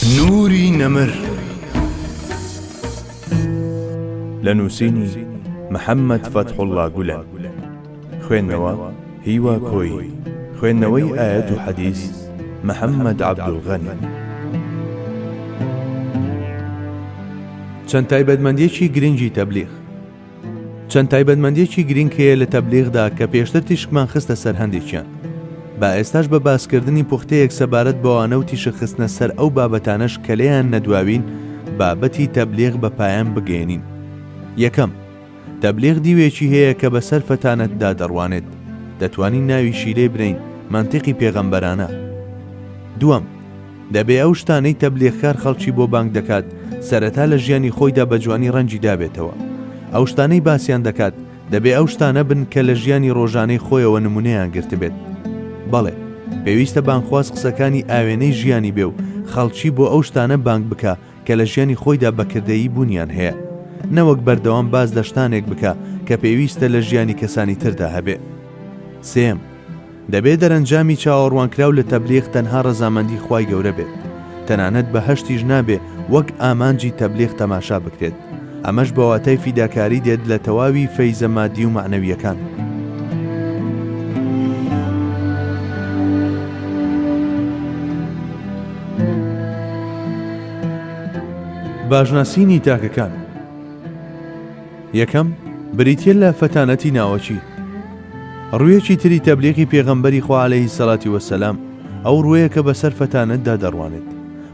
نوری نەمر لە نووسینی محەممەد فەتحوڵڵا گولەن. خوێندنەوە هیوا کۆی. خوێندنەوەی ئایەت و حەدیث محەممەد عەبدولغەنی. چەند تایبەتمەندیەکی گرنگی تەبلیغ. چەند تایبەتمەندیەکی گرنگ هەیە لە تەبلیغدا کە پێشتر تیشکمان خستە سەر هەندێکیان. با ئێستاش بە باسکردنی پوختەیەک سەبارەت بەوانە و تیشە خستنە سەر ئەو بابەتانەش کە لێیان نەدواوین بابەتی تەبلیغ بە پایان بگەێنین. یەکەم، تەبلیغ دیوێکی هەیە کە بەسەر فەتانەتدا دەڕوانێت، دەتوانین ناویشی لێ برین، مەنتیقی پێغەمبەرانە. دووەم، دەبێ ئەو شتانەی تەبلیغکار خەڵکی بۆ بانگ دەکات سەرەتا لە ژیانی خۆیدا بە جوانی ڕەنجی دابێتەوە. ئەو شتانەی باسییان دەکات دەبێ ئەو شتانە بن کە لە ژیانی ڕۆژانەی خۆیەوە نمونەیان گرتبێت. بەڵێ، پێویستە بانگخواز قسەکانی ئاوێنەی ژیانی بێ و خەڵکی بۆ ئەو شتانە بانگ بکە کە لە ژیانی خۆیدا بەکردەیی بوونیان هەیە، نەوەک بەردەوام باز لە شتانێک بکە کە پێویستە لە ژیانی کەسانی تردا هەبێ. سێم، دەبێت دەرەنجامی چاوەڕوانکراو لە تەبلیغ تەنها ڕەزامەندی خوای گەورە بێت، تەنانەت بە هەشتیش نابێ وەک ئامانجی تەبلیغ تەماشا بکرێت. ئەمەش بە واتای فیداکاری دێت لە تەواوی فەیزە مادی و معنەویەکان. باشناسینی تاکەکان. یەکەم، بریتیە لە فەتانەتی ناوەچی. ڕوویەکی تری تەبلیغی پێغەمبەری خوا عەلەیهی سەڵاتی وەسەلام ئەو ڕوویە کە بەسەر فەتانەتدا دەڕوانێت.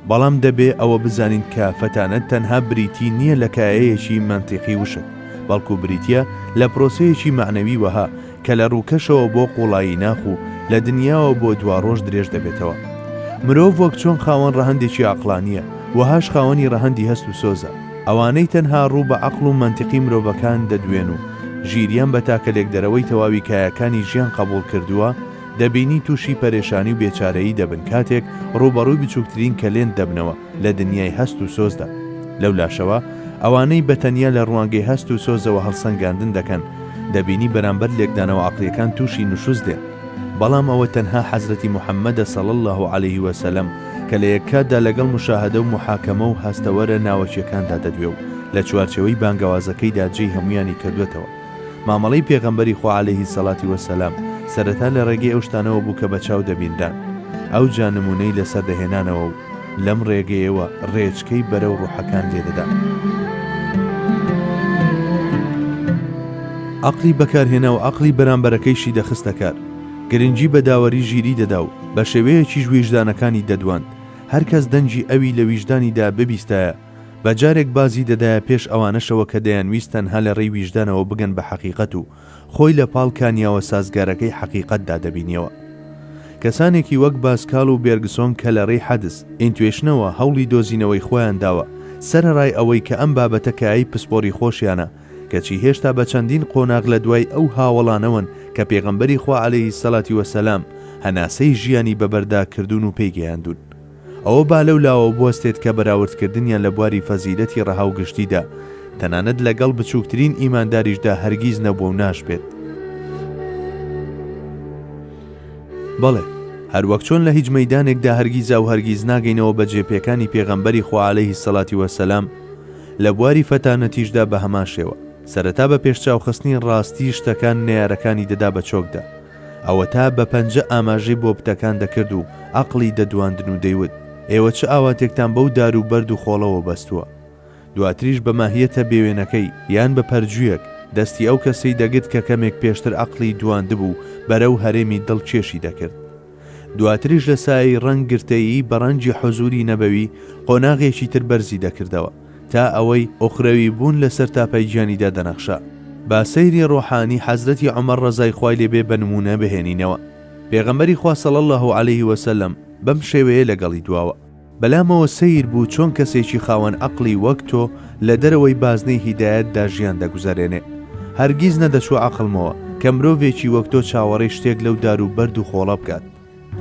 بەڵام دەبێ ئەوە بزانین کە فەتانەت تەنها بریتی نییە لە کایەیەکی مەنتیقی وشک، بەڵکو بریتیە لە پرۆسەیەکی معنەوی وەها کە لە ڕووکەشەوە بۆ قوڵایی ناخ و لە دنیاوە بۆ دوا ڕۆژ درێژ دەبێتەوە. مرۆڤ وەک چۆن خاوەن ڕەهەندێکی عەقڵانیە، وەهاش خاوەنی ڕەهەندی هەست و سۆزە. ئەوانەی تەنها ڕوو بە عەقڵ و مەنتیقی مرۆڤەکان دەدوێن و ژیریان بە تاکە لێکدەرەوەی تەواوی کایەکانی ژیان قبول کردووە، دەبینی تووشی پەرێشانی و بێچارەیی دەبن کاتێک ڕوبەڕووی بچووکترین کەلێن دەبنەوە لە دنیای هەست و سۆزدا. لەو لاشەوە ئەوانەی بەتەنیا لە ڕوانگەی هەست و سۆزەوە هەڵسەنگاندن دەکەن، دەبینی بەرامبەر لێکدانەوە عەقڵیەکان تووشی نوشوز دێن. بەڵام ئەوە تەنها حەزرەتی موحەممەدە صلی الله عەلەیه وسەلەم کە لە یەککاتدا لەگەڵ مشاهدە و محاکەمە و هەستەوەرە ناوەچیەکاندا دەدوێ و لە چوارچەوەی بانگەوازەکەیدا جێی هەمویانی کردوێتەوە. مامەڵەی پێغەمبەری خوا عەلەیهی سەڵاتی وەسەلام سەرەتا لە ڕێگەی ئەو شتانەوە بوو کە بەچاو دەبیندان، ئەو جا نمونەی لەسەر دەهێنانەوە و لەم ڕێگەیەوە ڕێچکەی بەرەو ڕوحەکان لێدەدا. عەقڵی بەکارهێنا و عەقڵی بەرامبەرەکەیشی دەخستە کار، گرنگی بە داوەری ژیری دەدا و بە شێوەیەکیش ویژدانەکانی دەدواند. هەر کەس دەنجی ئەوی لە ویژدانیدا ببیستایە، بە جارێک بازی دەدایە پێش ئەوانەشەوە کە دەیانویستن هە لە ڕێی ویژدانەوە بگەن بە حەقیقەت و خۆی لە پاڵکانیەوە سازگارەکەی حەقیقەتدا دەبینیەوە. کەسانێکی وەک باسکال و بێرگسۆن کە لە ڕێی حەدس ئینتوێشنەوە هەوڵی دۆزینەوەی خۆیان داوە سەرەڕای ئەوەی کە ئەم بابەتە کایی پسپۆری خۆشیانە، کەچی هێشتا بە چەندین قۆناغ لە دوای ئەو هاوڵانەوەن کە پێغەمبەری خوا عەلەیهی سەڵاتی وەسەلام هەناسەی ژیانی بەبەرداکردوون و پێیگەیاندون. ئەوە با لەو لاوە بوەستێت کە بەراوردکردنیان لە بواری فەزیلەتی ڕەها و گشتیدا تەنانەت لەگەڵ بچووکترین ئیمانداریشدا هەرگیز نەبووە و ناشبێت. بەڵێ، هەروەک چۆن لە هیچ مەیدانێکدا هەرگیزا و هەرگیز ناگەینەوە بە جێپێکانی پێغەمبەری خوا عەلەیهی سەڵاتی وەسەلام، لە بواری فەتانەتیشدا بە هەمان شێوە سەرەتا بە پێشچاوخستنی ڕاستی شتەکان نێارەکانی دەدا بە چۆکدا. ئەوە تا بە پەنجە ئاماژەی بۆ پتەکان دەکرد و عەقڵی دەدواندن و دەیوت ئێوە چه ئاواتێکتان بەو دار و بەرد و خۆڵەوە بەستووە. دواتریش بە ماهیەتە بێوێنەکەی یان بە پەرجوویەک دەستی ئەو کەسەی دەگرت کە کەمێک پێشتر عەقڵی دواندبوو بەرەو هەرێمی دڵکێشی دەکرد. دواتریش لە سایەی ڕەنگ گرتەیی بە ڕەنجی حوزوری نەبەوی قۆناغێکی تر بەرزی دەکردەوە تا ئەوەی ئوخرەوی بوون لەسەر تاپەی گیانیدا دەنەخشا. با سەیری ڕۆحانی حەزرەتی عومەر ڕەزای خوای لێبێ بە نمونە بهێنینەوە. پێغەمبەری خوا صلی الله عەلەیه وسەلەم بەم شێوەیە لەگەڵی دواوە. بەلامەوە سەیر بوو چۆن کەسێکی خاوەن عەقڵی وەک تۆ لە دەرەوەی بازنەی هیدایەتدا ژیان دەگوزارێنێ. هەرگیز نەدەچوە عەقڵمەوە کە مرۆڤێکی وەک تۆ چاوەڕێی شتێک لەو دار و بەرد و خۆڵە بکات.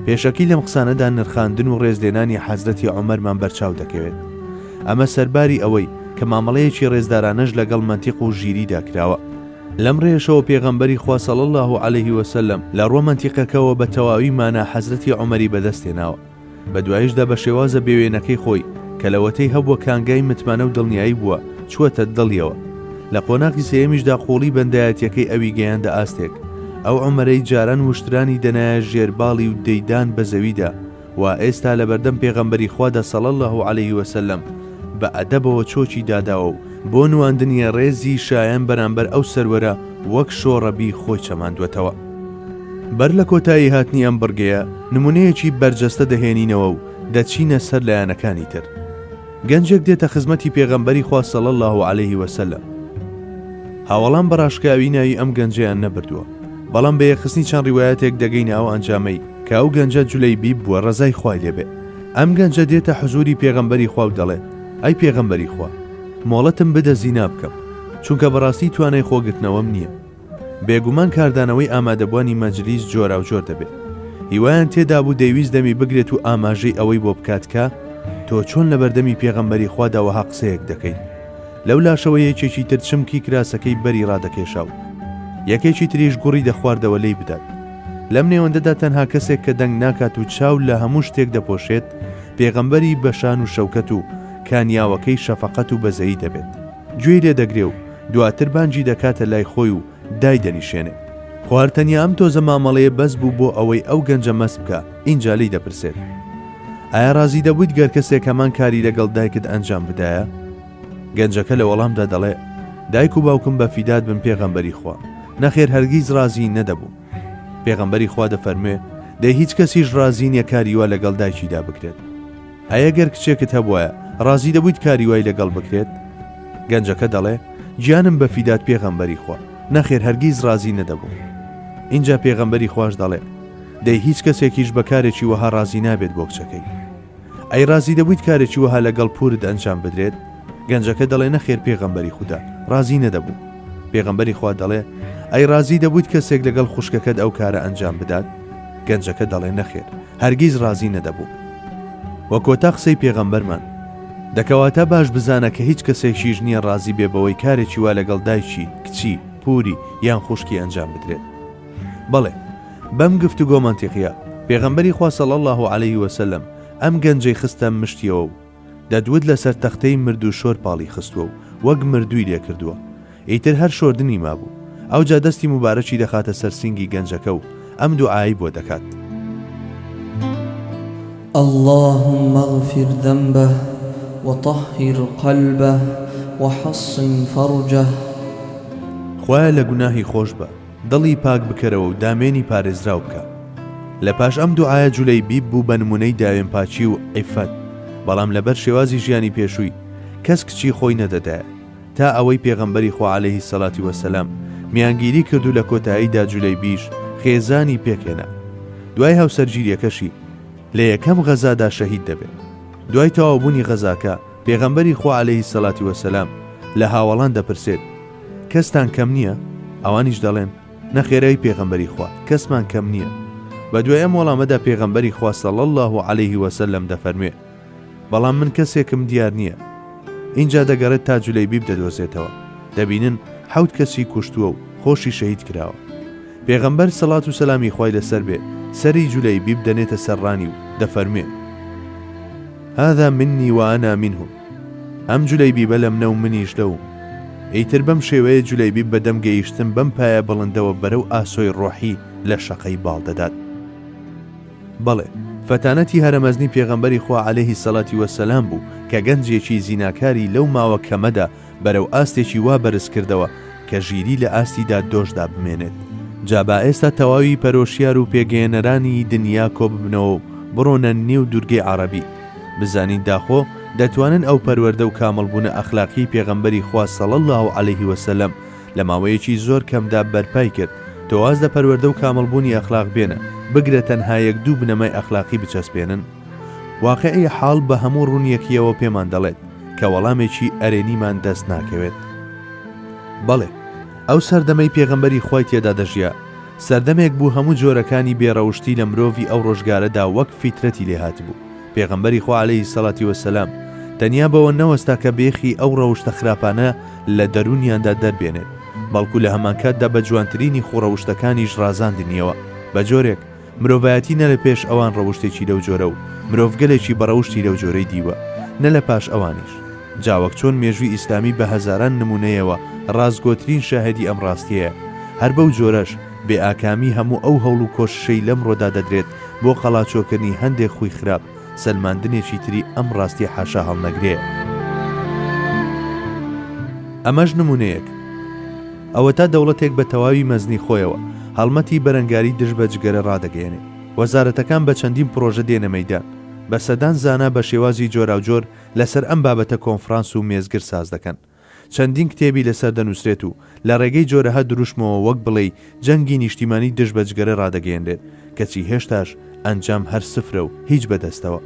پێشەکی لەم قسانەدا نرخاندن و ڕێزلێنانی حەزرەتی عومەرمان بەرچاو دەکەوێت. ئەمە سەرباری ئەوەی کە مامەڵەیەکی ڕێزدارانەش لەگەڵ مەنتیق و ژیریدا کراوە. لەم ڕێژەوە پێغەمبەری خوا صلی الله عەلەیه وسەلەم لە ڕۆ مەنتیقەکەوە بە تەواوی مانا حەزرەتی عومەری بەدەستێناوە. بە دوایشدا بە شێوازە بێوێنەکەی خۆی کە لەوەتەی هەبووە کانگای متمانە و دڵنیایی بووە چووەتە دڵیەوە. لە قۆناقی سێمیشدا قوڵی بەندایەتیەکەی ئەوی گەیاندە ئاستێک، ئەو عومەرەی جاران وشترانی دەنایە ژێرباڵی و دەیدان بە زەویدا و ئێستا لە بەردەم پێغەمبەری خوادا صلی الله عليه وسلم بە ئەدەبەوە چۆچی داداوە و بۆ نواندنی ڕێزی شایان بەرامبەر ئەو سەروەرە وەک شۆڕەبی خۆی چەماندوێتەوە. بەر لە کۆتایی هاتنی ئەم بڕگەیە نمونەیەکی بەرجەستە دەهێنینەوە و دەچینە سەر لایەنەکانی تر. گەنجێک دێتە خزمەتی پێغەمبەری خوا صلی الله عليه وسلم. هاوڵان بەڕاشکاوی ناوی ئەم گەنجیان نەبردووە، بەڵام بە یەخستنی چەند ڕیوایەتێک دەگەینە ئەو ئەنجامەی کە ئەو گەنجە جولەیبی بووە ڕەزای خوای لێبێ. ئەم گەنجە دێتە حزوری پێغەمبەری خوا و دەڵێت: ئەی پێغەمبەری خوا، مۆڵەتم بدە زینا بکەم، چونکە بەڕاستی توانای خۆگرتنەوەم نییە. بێگومان کاردانەوەی ئامادەبوانی مەجلیس جۆرا و جۆر دەبێت. هیوایان تێدا بوو دەیویست دەمی بگرێت و ئاماژەی ئەوەی بۆ بکاتکە تۆ چۆن لە بەردەمی پێغەمبەری خواداوەها قسەیەک دەکەیت. لەو لاشەوە یەکێکی تر چمکی کراسەکەی بەری ڕادەکێشاو، یەکێکی تریش گوڕی دەخواردەوە لی بدات. لەم نێوەندەدا تەنها کەسێک کە دەنگ ناکات و چاو لە هەموو شتێک دەپۆشێت پێغەمبەری بەشان و شەوکەت و کانیاوەکەی شەفەقەت و بەزەیی دەبێت. گوێی لێ دەگرێ و دواتر بانجی دەکاتە لای خۆی و دای دەنیشێنێ. خواردنیا ئەم تۆزە مامەڵەیە بەس بوو بۆ ئەوەی ئەو گەنجە مەست بکە. ئینجا لی دەپرسێت: ئایا ڕازی دەبوویت گەر کەسێک هەمان کاری لەگەڵ دایکت ئەنجام بدایە؟ گەنجەکە لە وەڵامدا دەڵێ: دایک و باوکم بە فیدات بن پێغەمبەری خوا، نەخێر هەرگیز ڕازی نەدەبوو. پێغەمبەری خوا دەفەرمێ: دەی هیچ کەسیش ڕازی نییە کاری وا لەگەڵ دایکیدا بکرێت. ئەیە گەر کچێکت هەبوایە ڕازی دەبوویت کاری وای لەگەڵ بکرێت؟ گەنجەکە دەڵێ: گیانم بە فیدات پێغەمبەری خوا، نەخێر هەرگیز ڕازی نەدەبوو. اینجا پێغەمبەری خوش دەڵێ: دەی هیچ کەسێکیش بە کارێکی وەها ڕازی نابێت بۆ کچەکەی. ئەی ڕازی دەبوویت کارێکی وەها لەگەڵ پورت ئەنجام بدرێت؟ گەنجەکە دەڵێ: نەخێر پێغەمبەری خوددا، ڕازی نەدەبوو. پێغەمبەری خوا دەڵێ: ئەی ڕازی دەبوویت کەسێک لەگەڵ خوشکەکەت ئەو کارە ئەنجام بدات؟ گەنجەکە دەڵێ: نەخێر هەرگیز ڕازی نەدەبوو. وە کۆتا قسەی پێغەمبەرمان دەکەواتە باش بزانە کە هیچ کەسێکیش نییە ڕازی بێ بەوەی کارێکی وا لەگەڵ دایکی، کچی، پوری یان خوشکی ئەنجام بدرێت. بەڵێ، بەم گفتوگۆ مەنتیقیە پێغەمبەری خوا صلی الله عليه وسلم ئەم گەنجەی خستە مشتیەوە و دەدوت لەسەر تەختەی مرد و شۆر پاڵی خستووە و وەک مردووی لێ کردووە. ئیتر هەر شۆردنی مابوو. ئەو جا دەستی مبارەکی دەخاتە سەر سینگی گەنجەکە و ئەم دوعایی بۆ دەکات: اللهم اغفر ذنبه وطهر قلبه وحصن فرجه. خوایە لە گوناهی خۆش بە، دڵی پاک بکەرەوە و دامێنی پارێزراو بکە. لە پاش ئەم دوعایە جولەیبی بوو بە نمونەی داوێن پاچی و عیفەت، بەڵام لەبەر شێوازی ژیانی پێشووی کەس کچی خۆی نەدەدایە تا ئەوەی پێغەمبەری خوا عەلەیهی سەڵاتی وەسەلام میانگیری کردو لە کۆتاییدا جولەیبیش خێزانی پێکێنا. دوای هەوسەرگیریەکەشی لە یەکەم غەزادا شەهید دەبێت. دوای تەواوبوونی غەزاکە پێغەمبەری خوا عەلەیهی سەڵاتی وەسەلام لە هاوڵان دەپرسێت: کەستان کەم نییە؟ ئەوانیش دەڵێن: نەخێرەی پێغەمبەری خوا، کەسمان کەم نییە. بە دوای ئەم وەڵامەدا پێغەمبەری خوا صلی الله عليه وسلم دەفەرمێ: بەڵام من کەسێکم دیار نییە. اینجا دەگەڕێت تا جولەیبی بدەدۆزێتەوە. دەبینن 7 کەسی کوشتووە و خۆشی شەهید کراوە. پێغەمبەر سەڵات و سەلامی خوای لەسەر بێ سەری جولەیبی بدەنێتە سەرڕانی و دەفەرمێ: هذا مني وأنا منهم. ئەم جولەیبی بە لەم نە و منیش لەوم. ئیتر بەم شێوەیە جولەیبی بەدەم گەیشتن بەم پایە بڵندەوە بەرەو ئاسۆی ڕۆحی لە شەقەی باڵ دەدات. بەڵێ، فەتانەتی هەرەمەزنی پێغەمبەری خوا عەلەیهی سەڵاتی وەسەلام بوو کە گەنجێکی زیناکاری لەو ماوە کەمەدا بەرەو ئاستێکی وا بەرز کردەوە کە ژیری لە ئاستیدا دۆشدا بمێنێت. جابا ئێستا تەواوی پەرۆشیار و پێگەێنەرانی دنیا کۆ ببنەوە و بڕۆنە نێو دوورگەی عەرەبی، بزانین داخۆ دەتوانن ئەو پەروەردە و کامەڵبوونە ئەخلاقی پێغەمبەری خوا صلی الله عليه وسلم لە ماوەیەکی زۆر کەمدا بەرپای کرد. تۆواز لە پەروەردە و کامەڵبوونی ئەخلاق بێنە، بگرە تەنها 1-2 بنەمای ئەخلاقی بچەسپێنن. واقعی حاڵ بە هەموو ڕوونیەکیەوە پێمان دەڵێت کە وەڵامێکی ئەرێنیمان دەست ناکەوێت. بەڵێ، ئەو سەردەمەی پێغەمبەری خوای تێدا دەژیا سەردەمێک بوو هەموو جۆرەکانی بێڕەوشتی لە مرۆڤی ئەو ڕۆژگارەدا وەک فیترەتی لێهات بوو. پێغەمبەری خوا عەلەیهی سەڵاتی وەسەلام تەنیا بەوە نەوەستا کە بێخی ئەو ڕەوشتە خراپانە لە دەرونیاندا دەربێنێت، بەڵکو لە هەمان کاتدا بە جوانترینی خوڕەوشتەکانیش ڕازاندنیەوە. بە جۆرێک مرۆڤایەتی نە لە پێش ئەوان ڕەوشتێکی لەو جۆرە و مرۆڤگەلێکی بەڕەوشتی لەو جۆرەی دیوە نە لە پاش ئەوانیش جاوەک چۆن مێژووی ئیسلامی بە هەزاران نمونەیەوە ڕازگۆترین شاهدی ئەم ڕاستیەیە هەر بەو جۆرەش بێ ئاکامی هەموو ئەو هەوڵ و کۆششەی لەم ڕۆدا دەدرێت بۆ قەڵاچۆکردنی هەندێک خوی خراپ سەلماندنێکی تری ئەم ڕاستی حاشا هەڵنەگرێ. ئەمەش نمونەیەک ئەوە تا دەوڵەتێک بە تەواوی مەزنی خۆیەوە هەڵمەتی بەرەنگاری دژ بە جگەرە ڕادەگەێنێ. وەزارەتەکان بە چەندین پرۆژە دێنە مەیدان بە سەدان زانا بە شێوازی جۆراوجۆر لەسەر ئەم بابەتە کۆنفرانس و مێزگر ساز دەکەن. چەندین کتێبی لەسەر دەنووسرێت و لە ڕێگەی جۆرەها دروشمەوە وەک بڵێ جەنگی نیشتیمانی دژ بە جگەرە ڕادەگەێنرێت کەچی هێشتاش ئەنجام هەر سفرە و هیچ بەدەستەوە.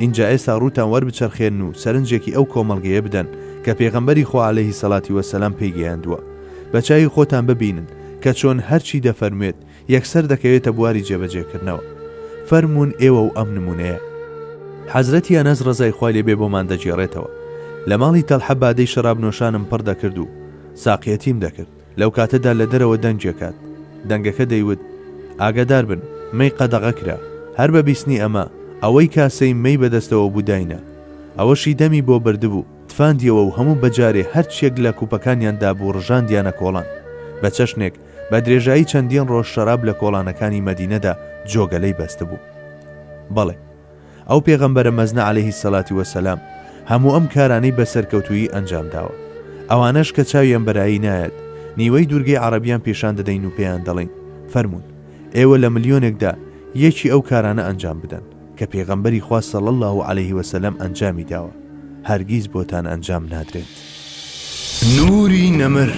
اینجا ئێستا ڕووتان وەربچەرخێن و سەرنجێکی ئەو کۆمەڵگەیە بدەن کە پێغەمبەری خوا عەلەیهی سەڵاتی وەسەلام پێیگەیاندووە. بە چاوی خۆتان ببینن کە چۆن هەرچی دەفەرموێت یەکسەر دەکەوێتە بواری جێبەجێکردنەوە. فەرموون ئێوە و ئەم نمونەیە. حەزرەتی ئەنەس ڕەزای خوای لێبێ بۆمان دەجێڕێتەوە لە ماڵی تەلحە بادەی شەراب نۆشانم پڕ دەکرد و ساقیەتیم دەکرد. لەو کاتەدا لە دەرەوە دەنگێکات دەنگەکە دەیوت ئاگادار بن مەی قەدەغە کرا هەر بە بیستنی ئەمە ئەوەی کاسەی مەی بەدەستەوە بووداینە ئەوەشی دەمی بۆ بردبوو تفاندیەوە و هەموو بەجارێ هەرچێک لە کوپەکانیاندا بوو ڕژاندیانە کۆڵان بە چەشنێک بە درێژایی چەندین ڕۆژ شەراب لە کۆڵانەکانی مەدینەدا جۆگەلەی بەستە بوو. بەڵێ ئەو پێغەمبەرە مەزنە عەلەیهی سەڵاتی وەسەلام هەموو ئەم کارانەی بەسەرکەوتووی ئەنجام داوە. ئەوانەش کە چاویان بەرایی نایەت نیوەی دوورگەی عەرەبیان پێشان دەدەین و پێیان دەڵێن فەرموون ئێوە لە ملیۆنێکدا یەکی ئەو کارانە ئەنجام بدەن کە پێغەمبەری خوا صلی الله عەلەیه وسەلەم ئەنجامی داوە هەرگیز بۆتان ئەنجام نادرێت. نوری نەمر